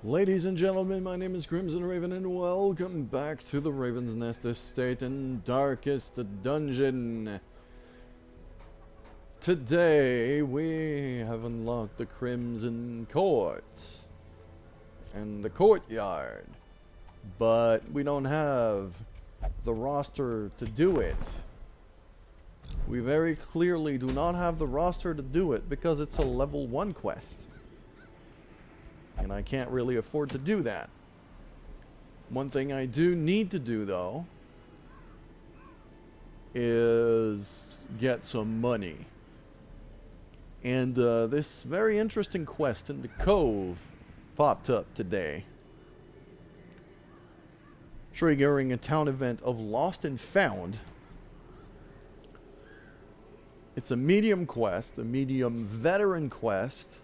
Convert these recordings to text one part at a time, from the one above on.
Ladies and gentlemen, my name is Crimson Raven and welcome back to the Raven's Nest Estate in Darkest Dungeon. Today we have unlocked the Crimson Court and the courtyard, but we don't have the roster to do it. We very clearly do not have the roster to do it because it's a level 1 quest. And I can't really afford to do that. One thing I do need to do, though, is get some money. And this very interesting quest in the Cove popped up today, triggering a town event of Lost and Found. It's a medium quest, a medium veteran quest.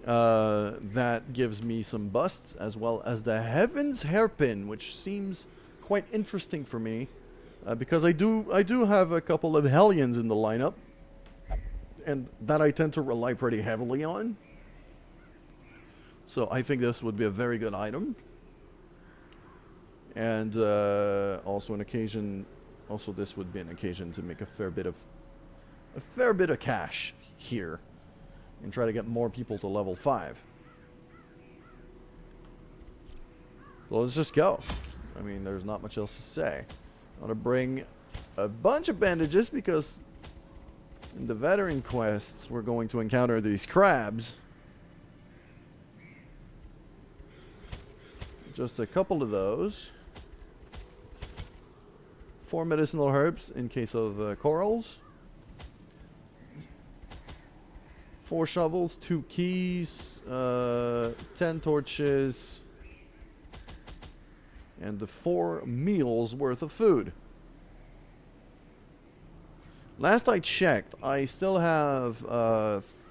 That gives me some busts, as well as the Heaven's Hairpin, which seems quite interesting for me, because I do have a couple of Hellions in the lineup, and that I tend to rely pretty heavily on. So I think this would be a very good item, and also this would be an occasion to make a fair bit of cash here. And try to get more people to level 5. So let's just go. I mean, there's not much else to say. I want to bring a bunch of bandages because in the veteran quests we're going to encounter these crabs. Just a couple of those. 4 medicinal herbs in case of corals. 4 shovels, 2 keys, 10 torches, and the 4 meals worth of food. Last I checked, I still have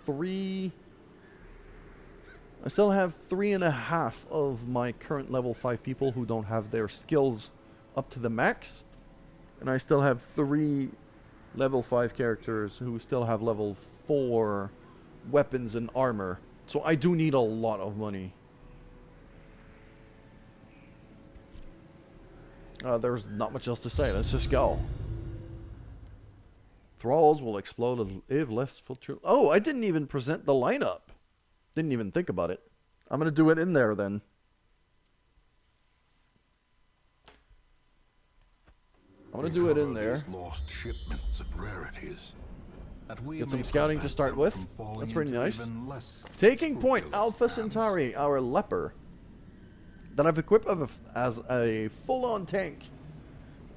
3. I still have 3.5 of my current level 5 people who don't have their skills up to the max, and I still have 3 level 5 characters who still have level 4 weapons and armor. So I do need a lot of money. There's not much else to say. Let's just go. Thralls will explode if less filter. Oh, I didn't even present the lineup. Didn't even think about it. I'm gonna do it in there then. I'm gonna do it in there. Lost shipments of rarities. Get some scouting to start with. That's pretty nice. Taking point, Alpha Centari, our Leper, that I've equipped as a full-on tank.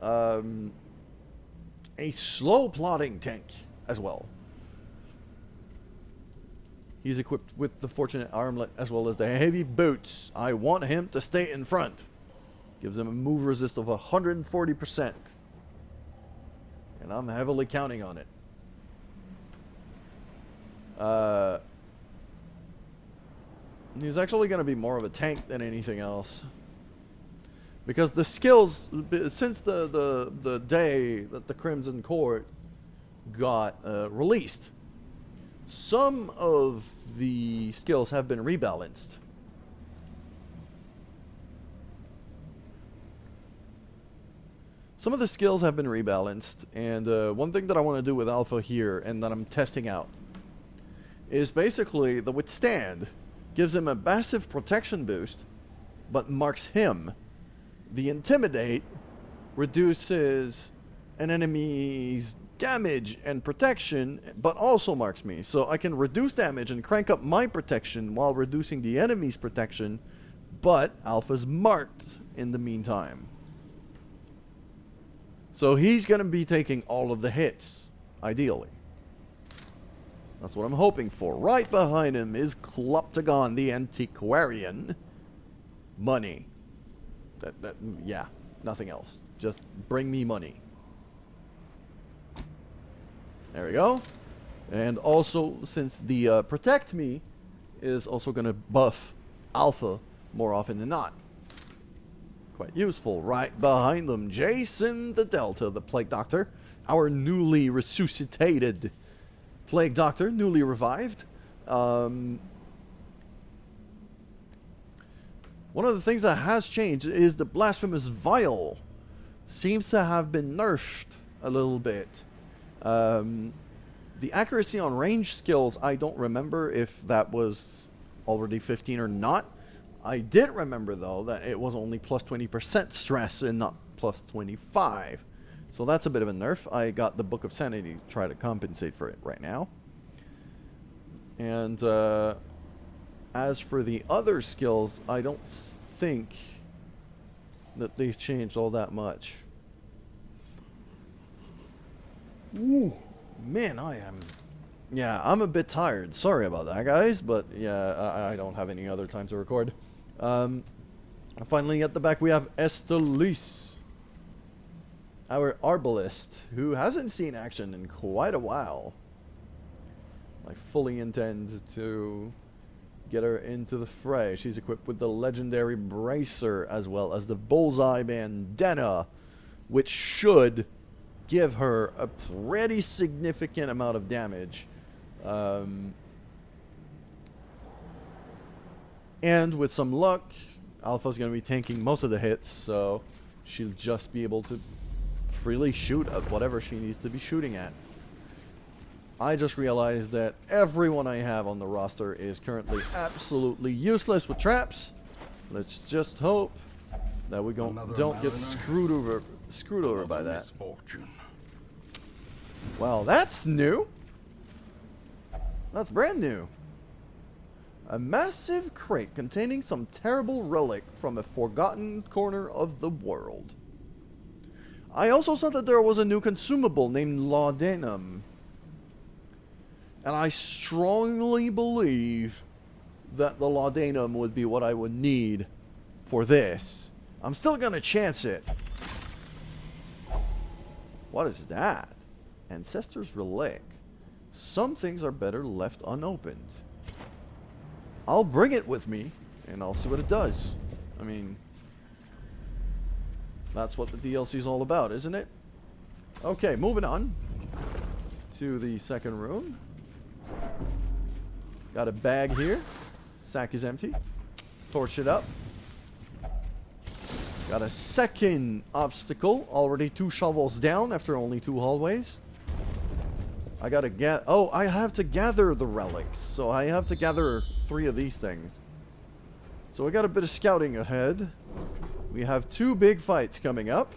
A slow plotting tank as well. He's equipped with the Fortunate Armlet as well as the heavy boots. I want him to stay in front. Gives him a move resist of 140%. And I'm heavily counting on it. He's actually going to be more of a tank than anything else, because the skills, since the day that the Crimson Court got released, some of the skills have been rebalanced. Some of the skills have been rebalanced, and one thing that I want to do with Alpha here, and that I'm testing out, is basically the Withstand. Gives him a massive protection boost, but marks him. The Intimidate reduces an enemy's damage and protection, but also marks me. So I can reduce damage and crank up my protection while reducing the enemy's protection, but Alpha's marked in the meantime. So he's going to be taking all of the hits, ideally. That's what I'm hoping for. Right behind him is Clopptagon, the Antiquarian. Money. Yeah, nothing else. Just bring me money. There we go. And also, since the Protect Me is also going to buff Alpha more often than not. Quite useful. Right behind them, Jason the Delta, the Plague Doctor. Our newly resuscitated Plague Doctor, newly revived. One of the things that has changed is the Blasphemous Vial seems to have been nerfed a little bit. The accuracy on range skills, I don't remember if that was already 15 or not. I did remember, though, that it was only plus 20% stress and not plus 25. So that's a bit of a nerf. I got the Book of Sanity to try to compensate for it right now. And as for the other skills, I don't think that they've changed all that much. Ooh. Man, yeah, I'm a bit tired. Sorry about that, guys, but yeah, I don't have any other time to record. Finally, at the back, we have Estellise, our Arbalest, who hasn't seen action in quite a while. I fully intend to get her into the fray. She's equipped with the legendary Bracer as well as the Bullseye Bandana, which should give her a pretty significant amount of damage. And with some luck, Alpha's going to be tanking most of the hits, so she'll just be able to freely shoot at whatever she needs to be shooting at. I just realized that everyone I have on the roster is currently absolutely useless with traps. Let's just hope that we don't get screwed over by that. Misfortune. Well, that's new. That's brand new. A massive crate containing some terrible relic from a forgotten corner of the world. I also saw that there was a new consumable named laudanum. And I strongly believe that the laudanum would be what I would need for this. I'm still gonna chance it. What is that? Ancestor's Relic. Some things are better left unopened. I'll bring it with me, and I'll see what it does. I mean, that's what the DLC is all about, isn't it? Okay, moving on to the second room. Got a bag here. Sack is empty. Torch it up. Got a second obstacle. Already 2 shovels down after only 2 hallways. I gotta I have to gather the relics. So I have to gather 3 of these things. So we got a bit of scouting ahead. We have 2 big fights coming up.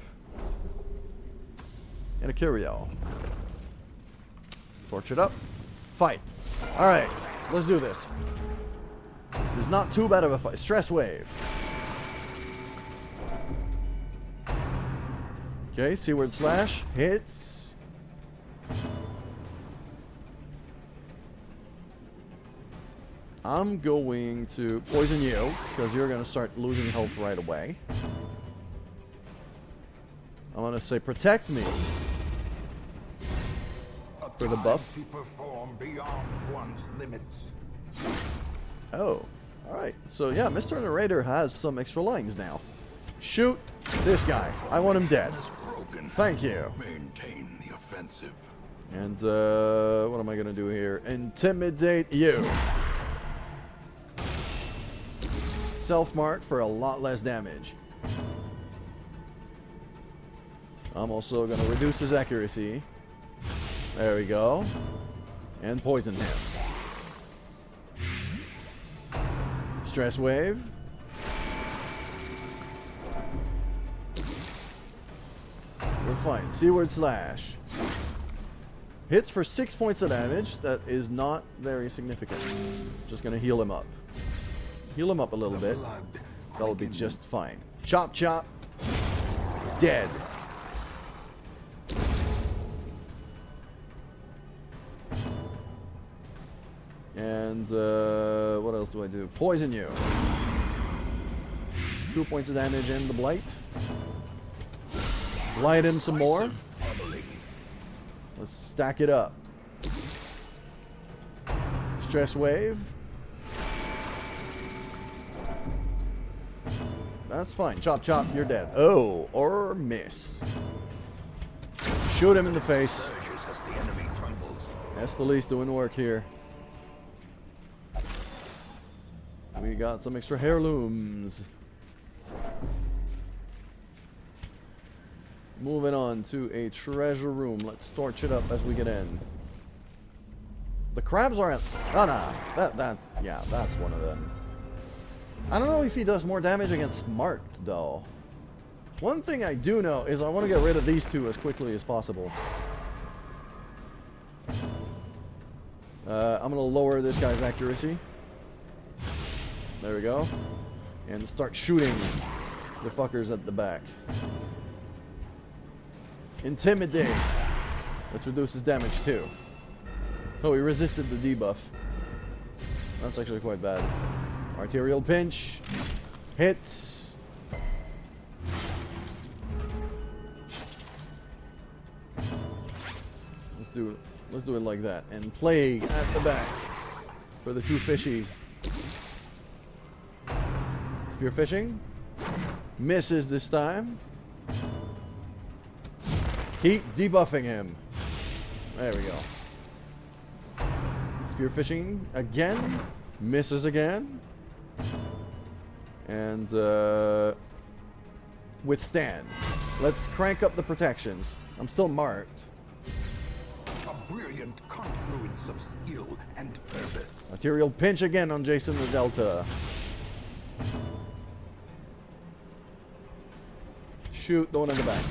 And a curio. Torch it up. Fight. Alright, let's do this. This is not too bad of a fight. Stress wave. Okay, Seaward Slash hits. I'm going to poison you because you're going to start losing health right away. I'm going to say protect me for the buff. To perform beyond one's limits. Oh, alright. So yeah, Mr. Narrator has some extra lines now. Shoot this guy. I want him dead. Thank you. Maintain the offensive. And what am I going to do here? Intimidate you. Self-mark for a lot less damage. I'm also going to reduce his accuracy. There we go. And poison him. Stress wave. We're fine. Seaward Slash. Hits for 6 points of damage. That is not very significant. Just going to heal him up. Heal him up a little bit. That'll be just fine. Chop, chop. Dead. And what else do I do? Poison you. 2 points of damage and the blight. Blight him some more. Let's stack it up. Stress wave. That's fine. Chop, chop. You're dead. Oh, or miss. Shoot him in the face. Estellise doing work here. We got some extra heirlooms. Moving on to a treasure room. Let's torch it up as we get in. The crabs aren't... Oh, no. Yeah, that's one of them. I don't know if he does more damage against marked, though. One thing I do know is I want to get rid of these two as quickly as possible. I'm going to lower this guy's accuracy. There we go. And start shooting the fuckers at the back. Intimidate. Which reduces damage too. Oh, he resisted the debuff. That's actually quite bad. Arterial pinch. Hits. Let's do it like that. And plague at the back for the two fishies. Spear fishing. Misses this time. Keep debuffing him. There we go. Spear fishing again. Misses again. And withstand. Let's crank up the protections. I'm still marked. A brilliant confluence of skill and purpose. Arterial pinch again on Jason the Delta. Shoot the one in the back.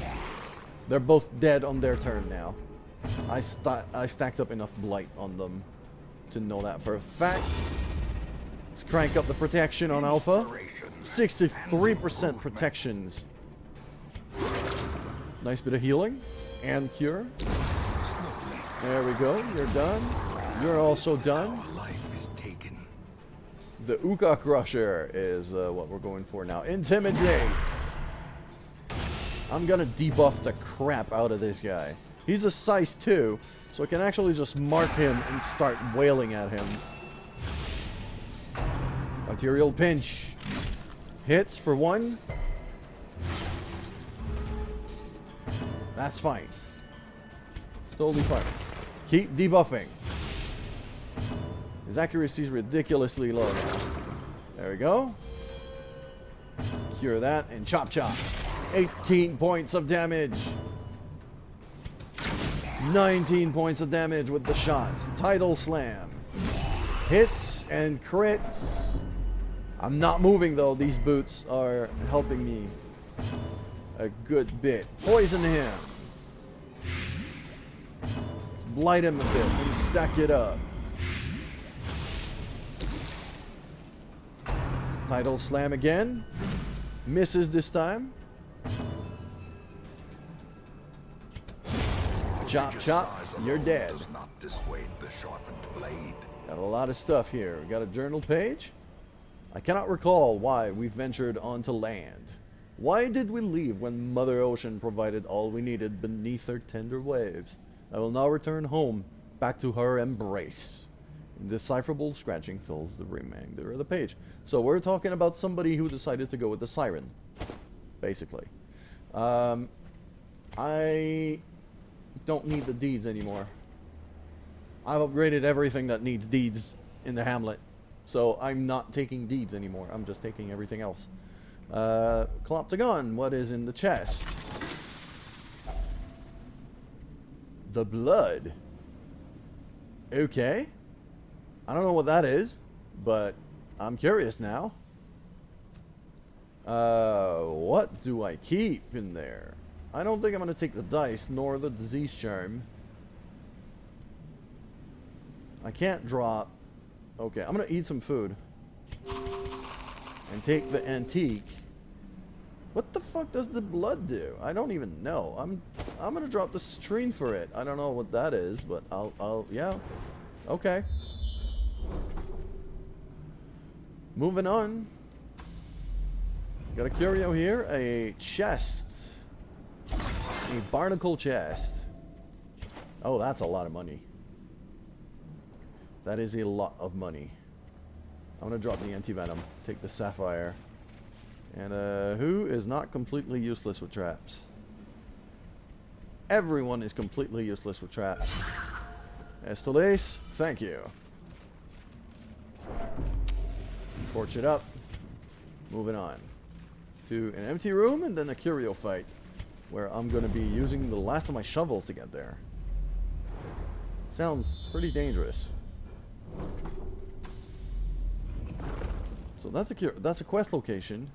They're both dead on their turn now. I stacked up enough blight on them to know that for a fact. Let's crank up the protection on Alpha. 63% protections. Nice bit of healing and cure. There we go. You're done. You're also done. The Uka Crusher is what we're going for now. Intimidate. I'm gonna debuff the crap out of this guy. He's a size 2, so I can actually just mark him and start wailing at him. Arterial pinch. Hits for 1. That's fine. It's totally fine. Keep debuffing. His accuracy is ridiculously low now. There we go. Cure that and chop chop. 18 points of damage. 19 points of damage with the shot. Tidal slam. Hits and crits. I'm not moving though. These boots are helping me a good bit. Poison him. Blight him a bit and stack it up. Tidal slam again. Misses this time. Chop chop, you're dead. Does not dissuade the sharpened blade. Got a lot of stuff here. We got a journal page. I cannot recall why we ventured onto land. Why did we leave when Mother Ocean provided all we needed beneath her tender waves? I will now return home, back to her embrace. Indecipherable scratching fills the remainder of the page. So we're talking about somebody who decided to go with the siren, basically. I don't need the deeds anymore. I've upgraded everything that needs deeds in the hamlet. So I'm not taking deeds anymore. I'm just taking everything else. Clopptagon, what is in the chest? The blood. Okay. I don't know what that is, but I'm curious now. What do I keep in there? I don't think I'm going to take the dice, nor the disease charm. I can't drop. Okay, I'm going to eat some food. And take the antique. What the fuck does the blood do? I don't even know. I'm going to drop the stream for it. I don't know what that is, but I'll yeah. Okay. Moving on. Got a curio here, a chest. A barnacle chest. Oh, that's a lot of money. That is a lot of money. I'm gonna drop the anti-venom, take the sapphire. And who is not completely useless with traps? Everyone is completely useless with traps. Estellise, thank you. Torch it up. Moving on to an empty room and then a curio fight. where I'm going to be using the last of my shovels to get there. Sounds pretty dangerous. So that's a quest location.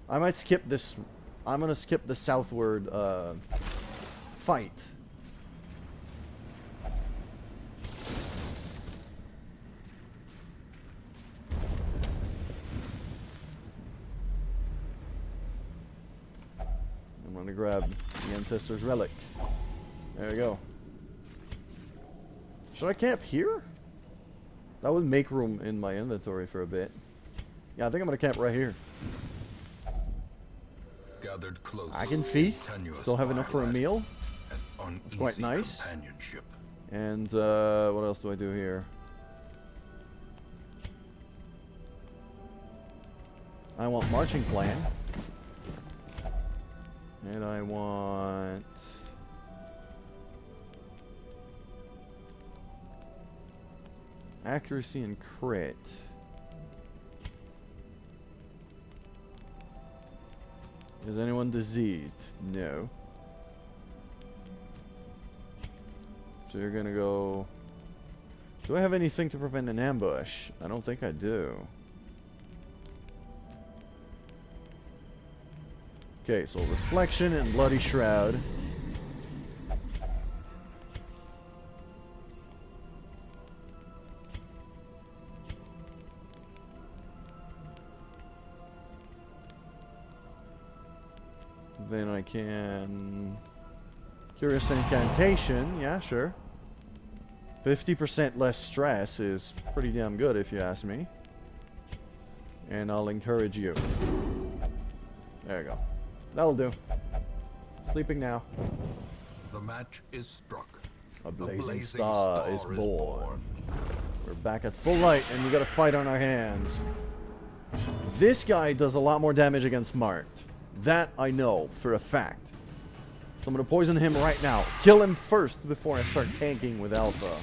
I might skip this. I'm going to skip the southward fight. I'm going to grab the Ancestor's Relic. There we go. Should I camp here? That would make room in my inventory for a bit. Yeah, I think I'm going to camp right here. Gathered close, I can feast. Still have enough for a meal. It's quite nice. And what else do I do here? I want marching plan. And I want... accuracy and crit. Is anyone diseased? No. So you're gonna go... Do I have anything to prevent an ambush? I don't think I do. Okay, so Reflection and Bloody Shroud. Then I can... Curious Incantation, yeah, sure. 50% less stress is pretty damn good if you ask me. And I'll encourage you. There you go. That'll do. Sleeping now. The match is struck. A blazing star is born. We're back at full light and we got a fight on our hands. This guy does a lot more damage against Marked. That I know for a fact. So I'm going to poison him right now. Kill him first before I start tanking with Alpha.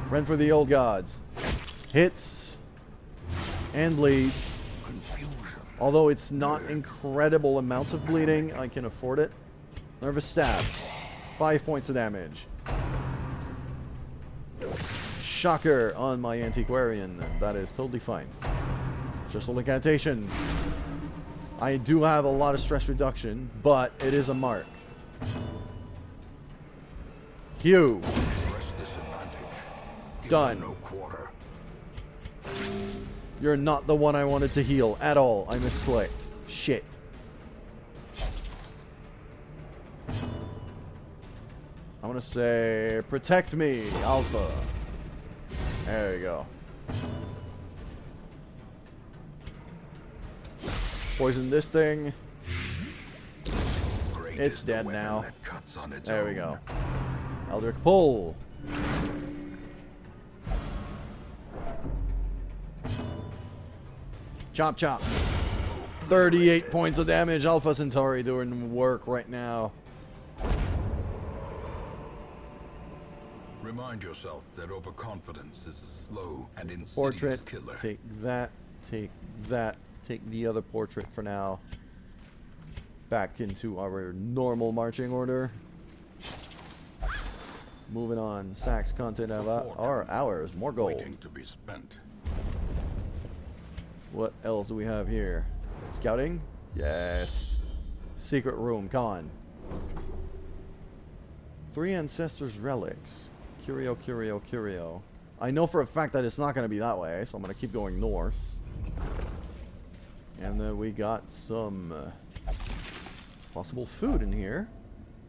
Run for the old gods. Hits. And bleeds. Although it's not incredible amounts of bleeding, I can afford it. Nervous Stab. 5 points of damage. Shocker on my Antiquarian. That is totally fine. Just a incantation. I do have a lot of stress reduction, but it is a mark. Q. Done. No quarter. You're not the one I wanted to heal at all. I misclicked. Shit. I'm gonna say, protect me, Alpha. There you go. Poison this thing. It's dead now. There we go. Eldritch Pull. Chop chop. 38 points of damage. Alpha Centauri doing work right now. Remind yourself that overconfidence is a slow and insidious Portrait. killer. Take that. Take that. Take the other portrait for now. Back into our normal marching order. Moving on. Sacks content of our hours. More gold. Waiting to be spent. What else do we have here? Scouting? Yes. Secret room. Con. 3 Ancestors Relics. Curio, curio, curio. I know for a fact that it's not going to be that way, so I'm going to keep going north. And then we got some possible food in here.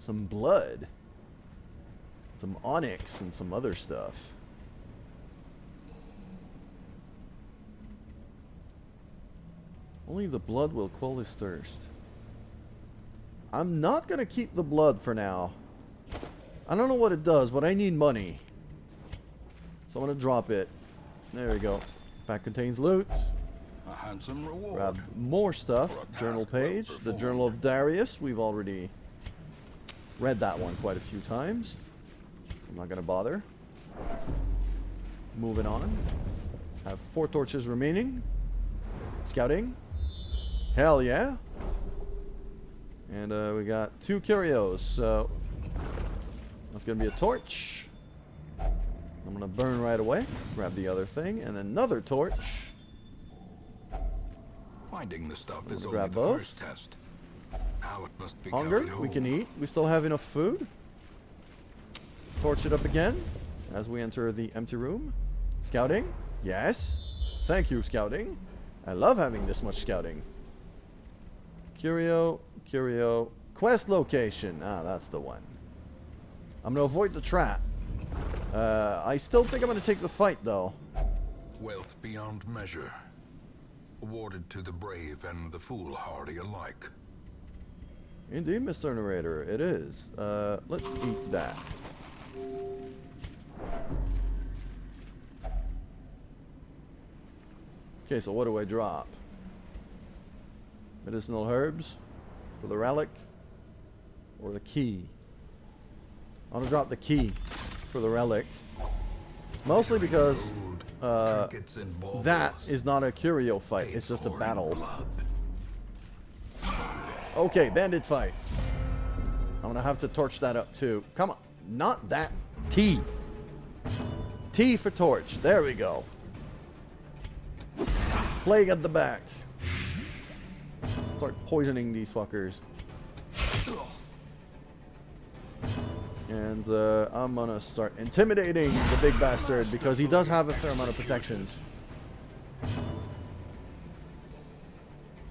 Some blood. Some onyx and some other stuff. Only the blood will quell his thirst. I'm not going to keep the blood for now. I don't know what it does, but I need money. So I'm going to drop it. There we go. Pack contains loot. A handsome reward. Grab more stuff. Journal page. The Journal of Darius. We've already read that one quite a few times. I'm not going to bother. Moving on. Have 4 torches remaining. Scouting. Hell yeah. And we got 2 curios, so that's going to be a torch. I'm going to burn right away. Grab the other thing, and another torch. Finding the stuff is only grab the both. first test. Now it must be Hunger, carried we can home. eat. We still have enough food. Torch it up again as we enter the empty room. Scouting? Yes. Thank you, scouting. I love having this much scouting. Curio, curio. Quest location. Ah, that's the one. I'm going to avoid the trap. I still think I'm going to take the fight, though. Wealth beyond measure. Awarded to the brave and the foolhardy alike. Indeed, Mr. Narrator, it is. Let's eat that. Okay, so what do I drop? Medicinal herbs for the relic or the key? I'm gonna drop the key for the relic. Mostly because Trinkets and that baubles. is not a curio fight, it's just a Paid for in battle. blood. Okay, bandit fight. I'm gonna have to torch that up too. Come on, not that. T. T for torch. There we go. Plague at the back. Start poisoning these fuckers. And I'm gonna start intimidating the big bastard because he does have a fair amount of protections.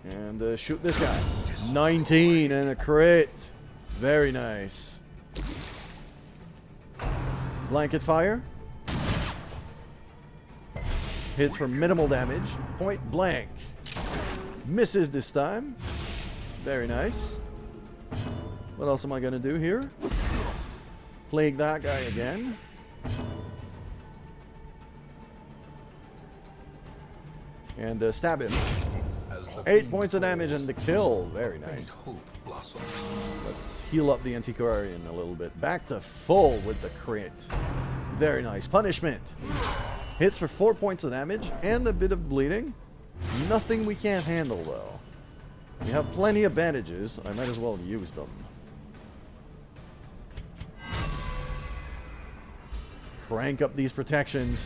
And shoot this guy. 19 and a crit. Very nice. Blanket fire. Hits for minimal damage. Point blank. Misses this time. Very nice. What else am I going to do here? Plague that guy again. And stab him. As the 8 fiend points of damage falls, and the kill. Very faint nice. hope blossoms. Let's heal up the Antiquarian a little bit. Back to full with the crit. Very nice. Punishment. Hits for 4 points of damage and a bit of bleeding. Nothing we can't handle, though. We have plenty of bandages. I might as well use them. Crank up these protections.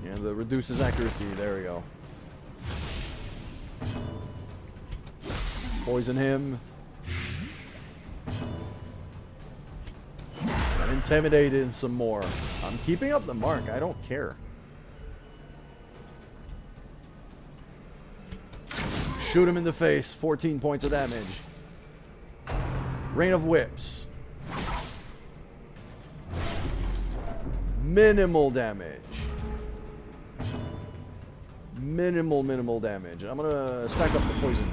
And reduces accuracy. There we go. Poison him. And intimidate him some more. I'm keeping up the mark. I don't care. Shoot him in the face. 14 points of damage. Rain of Whips. Minimal damage. Minimal damage. I'm gonna stack up the poison.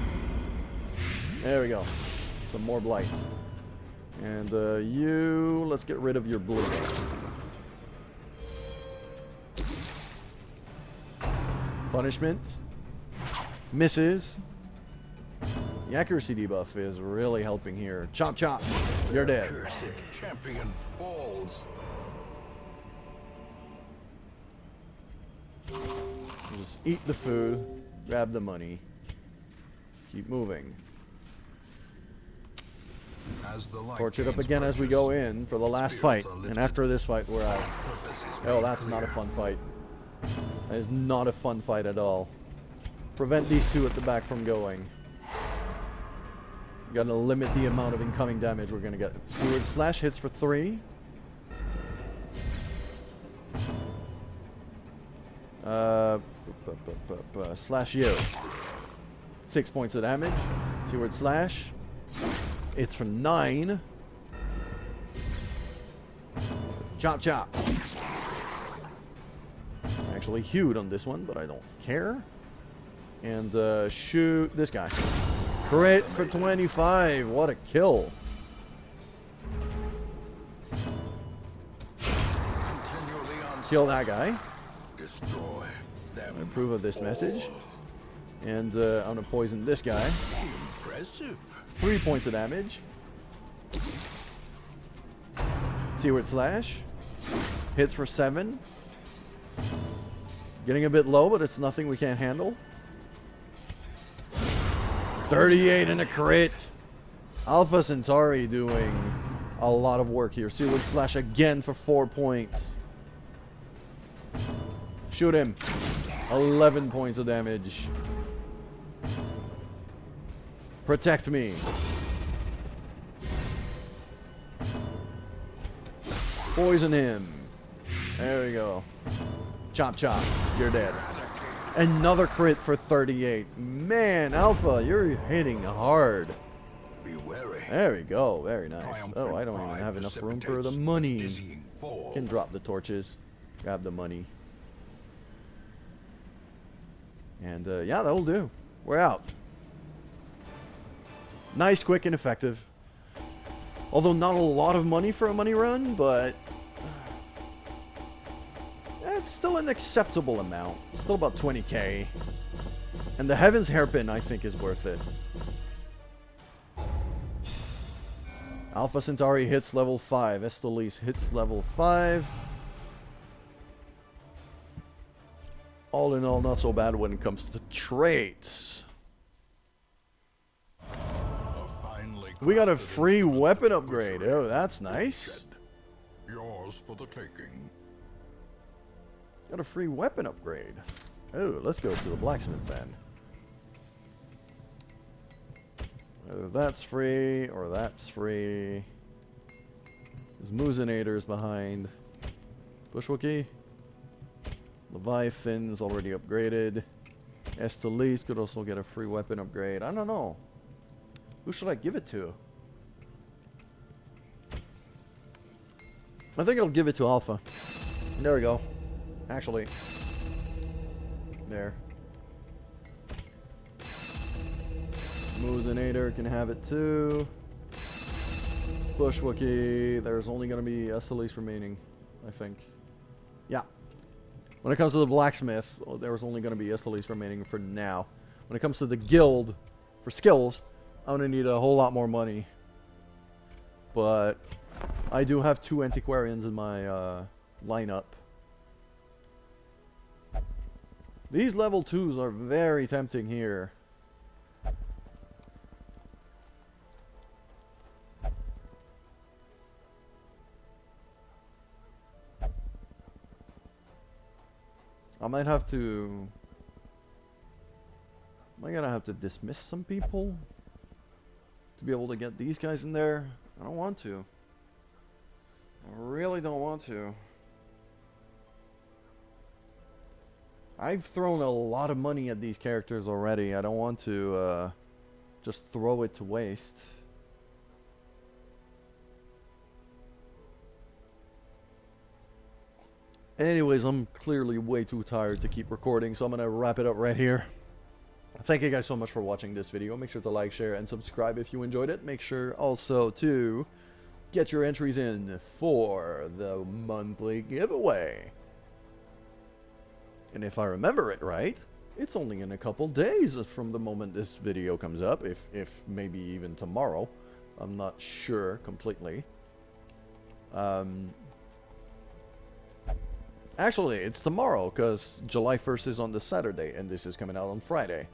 There we go. Some more blight. And let's get rid of your bleed. Punishment. Misses. The accuracy debuff is really helping here. Chop chop. You're dead. Cursed champion falls. Just eat the food. Grab the money. Keep moving. As the light Torch it up gains again as we purchase, go in for the last fight. spirits are And lifted. after this fight, we're out. Purpose is Oh, made that's not a clear. fun fight. That is not a fun fight at all. Prevent these two at the back from going. Gotta limit the amount of incoming damage we're gonna get. Seaward Slash hits for 3. Slash you. 6 points of damage. Seaward Slash. It's for 9. Chop chop. Actually hewed on this one, but I don't care. And shoot this guy. Crit for 25. What a kill. Continually on Kill that guy. destroy them. Approve of this message. And I'm going to poison this guy. Impressive. 3 points of damage. Seaward Slash. Hits for 7. Getting a bit low, but it's nothing we can't handle. 38 and a crit. Alpha Centari doing a lot of work here. Sealing Slash again for 4 points. Shoot him. 11 points of damage. Protect me. Poison him. There we go. Chop chop. You're dead. Another crit for 38. Man, Alpha, you're hitting hard. Be wary. There we go. Very nice. Oh, I don't even have enough room for the money. Can drop the torches. Grab the money. And yeah, that'll do. We're out. Nice, quick, and effective. Although not a lot of money for a money run, but it's still an acceptable amount. It's still about 20k. And the Heaven's Hairpin, I think, is worth it. Alpha Centauri hits level 5. Estellise hits level 5. All in all, not so bad when it comes to traits. We got a free weapon upgrade. Oh, that's nice. Yours for the taking. Got a free weapon upgrade. Oh, let's go to the blacksmith then. Whether that's free or that's free. There's Moozinator's behind. Bushwookie. Leviathan's already upgraded. Estellise could also get a free weapon upgrade. I don't know. Who should I give it to? I think I'll give it to Alpha. There we go. Actually. There. Moozinator can have it too. Bushwookie. There's only going to be Estellise remaining, I think. Yeah. When it comes to the blacksmith, there's only going to be Estellise remaining for now. When it comes to the guild, for skills, I'm going to need a whole lot more money. But I do have 2 Antiquarians in my lineup. These level 2s are very tempting here. I might have to... Am I gonna have to dismiss some people to be able to get these guys in there? I don't want to. I really don't want to. I've thrown a lot of money at these characters already. I don't want to just throw it to waste. Anyways, I'm clearly way too tired to keep recording, so I'm going to wrap it up right here. Thank you guys so much for watching this video. Make sure to like, share, and subscribe if you enjoyed it. Make sure also to get your entries in for the monthly giveaway. And if I remember it right, it's only in a couple days from the moment this video comes up, if maybe even tomorrow. I'm not sure completely. Actually, it's tomorrow, because July 1st is on the Saturday, and this is coming out on Friday.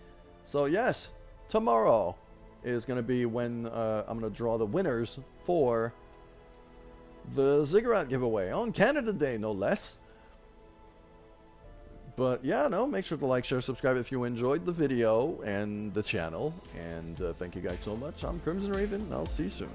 So yes, tomorrow is going to be when I'm going to draw the winners for the Ziggurat giveaway, on Canada Day, no less. But yeah, no, make sure to like, share, subscribe if you enjoyed the video and the channel. And thank you guys so much. I'm Crimson Raven, and I'll see you soon.